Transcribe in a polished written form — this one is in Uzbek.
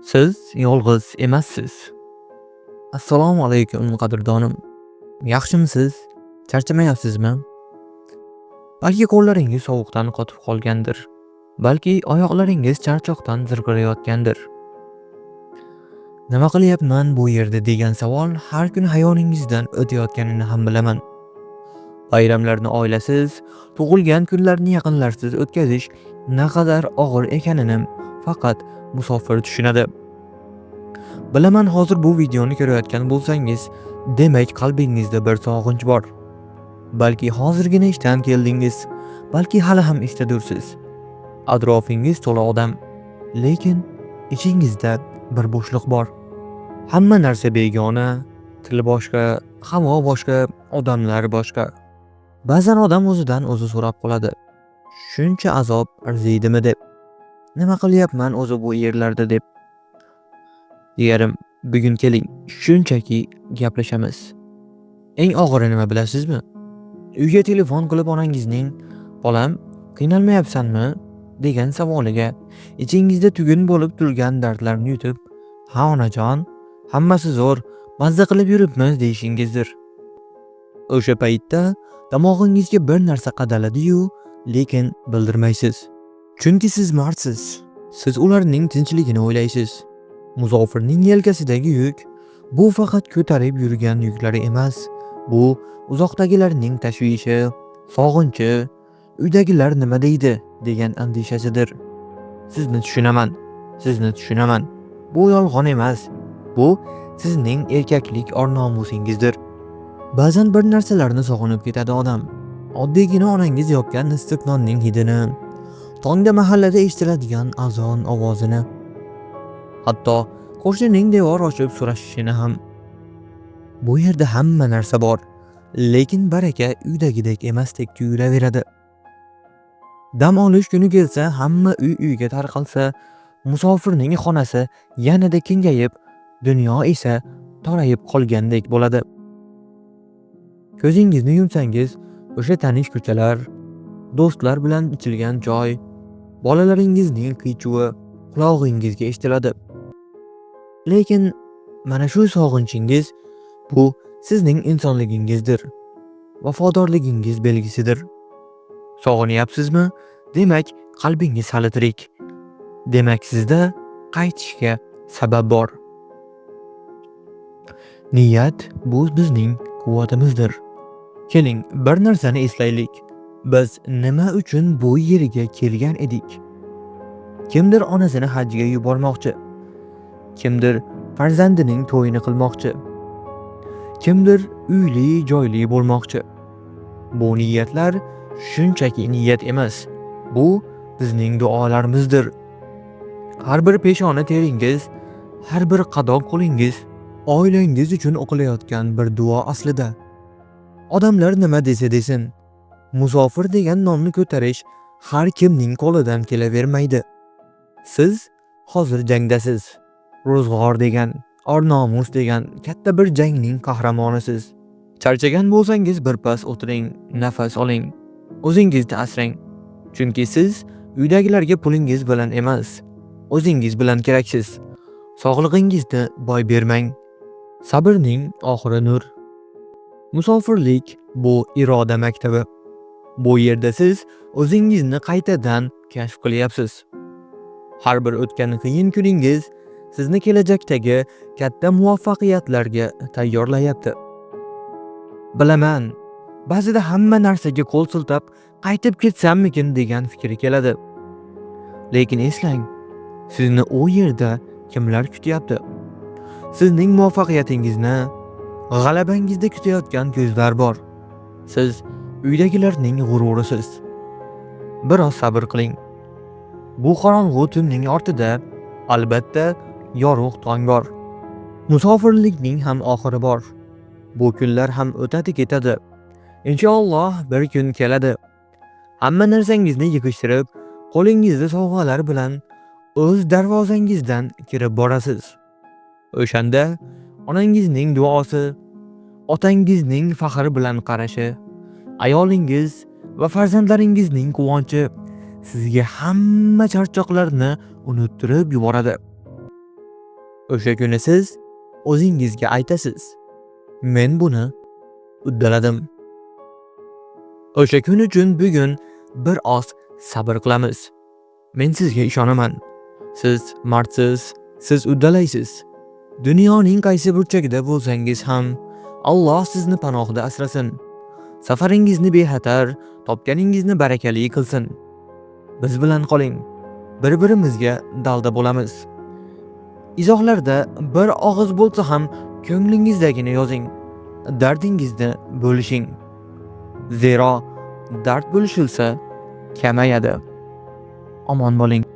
Siz yolg'iz emassiz. Assalomu alaykum qadrdonim. Yaxshimisiz? Charchamayapsizmi? Balki qo'llaringiz sovuqdan qotib qolgandir. Balki oyoqlaringiz charchoqdan zirqirayotgandir. Nima qilyapman bu yerda degan savol har kun hayolingizdan o'tayotganini ham bilaman. Bayramlarni oilasiz, tug'ilgan kunlarni yaqinlarsiz o'tkazish naqadar og'ir ekanini faqat musofir tushunadi. Bilaman, hozir bu videoni ko'rayotgan bo'lsangiz, demak qalbingizda bir sog'inch bor. Balki hozirgina ishdan keldingiz, balki hali ham ishtadursiz. Atrofingiz to'la odam, lekin ichingizda bir bo'shliq bor. Hamma narsa begona, til boshqa, havo boshqa, odamlar boshqa. Ba'zan odam o'zidan o'zi so'rab qoladi. Shuncha azob arziydimi deb. Nima qilyapman o'zi bu yerlarda deb. Diyarim, bugun keling, shunchaki gaplashamiz. Eng og'iri nima bilasizmi? Uyga telefon qilib onangizning "Bolam, qiynalmayapsanmi?" degan savoliga ichingizda tugun bo'lib turgan dardlarni yutib, "Ha onajon, hammasi zo'r, mazza qilib yuribmiz" deyishingizdir. O'sha paytda damog'ingizga bir narsa qadaladi-yu, lekin bildirmaysiz. Chunki siz mardsiz. Siz ularning tinchligini o'ylaysiz. Musofirning yelkasidagi yuk bu faqat ko'tarib yurgan yuklari emas. Bu uzoqdagilarning tashvishi, sog'inchi, uydagilar nima deydi degan andishasidir. Sizni tushunaman. Bu yolg'on emas. Bu sizning erkaklik or-nomusingizdir. Ba'zan bir narsalarni sog'inib ketadi odam. Oddiygina onangiz yopgan issiq nonning hidini, tongda mahallada eshitiladigan azon ovozini, hatto qo'shnining devor ochib so'rashishini ham. Bu yerda hamma narsa bor, lekin baraka uydagidek emasdek tuyulaveradi. Dam olish kuni kelsa, hamma uyga tarqalsa, musofirning xonasi yanada kengayib, dunyo esa torayib qolgandek bo'ladi. Ko'zingizni yumsangiz, o'sha tanish ko'chalar, do'stlar bilan ichilgan choy, bolalaringizning qiy-chuvi qulog'ingizga eshitiladi. Lekin mana shu sog'inchingiz bu sizning insonligingizdir. Vafodorligingiz belgisidir. Sog'inyapsizmi? Demak, qalbingiz hali tirik. Demak, sizda qaytishga sabab bor. Niyat bu bizning quvvatimizdir. Keling, bir narsani eslaylik. Biz nima uchun bu yerga kelgan edik? Kimdir onasini hajga yubormoqchi. Kimdir farzandining to'yini qilmoqchi. Kimdir uyli, joyli bo'lmoqchi. Bu niyatlar shunchaki niyat emas. Bu bizning duolarimizdir. Har bir peshona teringiz, har bir qadoq qo'lingiz oilangiz uchun o'qilayotgan bir duo aslida. Odamlar nima desa desin, musofir degan nomni ko'tarish har kimning qo'lidan kelavermaydi. Siz hozir jangdasiz. Ro'zg'or degan, or-nomus degan katta bir jangning qahramonisiz. Charchagan bo'lsangiz birpas o'tiring, nafas oling. O'zingizni asrang. Chunki siz uydagilarga pulingiz bilan emas, o'zingiz bilan keraksiz. Sog'lig'ingizni boy bermang. Sabrning oxiri nur. Musofirlik bu iroda maktabi. Bu yerda siz o'zingizni qaytadan kashf qilyapsiz. Har bir o'tgan qiyin kuningiz sizni kelajakdagi katta muvaffaqiyatlarga tayyorlayapti. Bilaman, ba'zida hamma narsaga qo'l siltab, qaytib ketsammikin degan fikr keladi. Lekin eslang, sizni u yerda kimlar kutyapti? Sizning muvaffaqiyatingizni, g'alabangizda kutayotgan ko'zlar bor. Siz uydagilarning g'ururisiz. Biroz sabr qiling. Bu qorong'u tunning ortida albatta yorug' tong bor. Musofirlikning ham oxiri bor. Bu kunlar ham o'tadi ketadi. Inshaalloh bir kun keladi. Hamma narsangizni yig'ishtirib, qo'lingizda sovg'alar bilan o'z darvozangizdan kirib borasiz. O'shanda onangizning duosi, otangizning faxr bilan qarashi, ayolingiz va farzandlaringizning quvonchi sizga hamma charchoqlarni unuttirib yuboradi. O'sha kuni siz o'zingizga aytasiz: "Men buni uddaladim." O'sha kun uchun bugun bir oz sabr qilamiz. Men sizga ishonaman. Siz mardsiz, siz uddalaysiz. Dunyoning qaysi burchagida bo'lsangiz ham Alloh sizni panohida asrasin. Safaringizni bexatar, topganingizni barakali qilsin. Biz bilan qoling. Bir-birimizga dalda bo'lamiz. Izohlarda bir og'iz bo'lsa ham ko'nglingizdagini yozing. Dardingizni bo'lishing. Zero dard bo'lishilsa kamayadi. Omon bo'ling.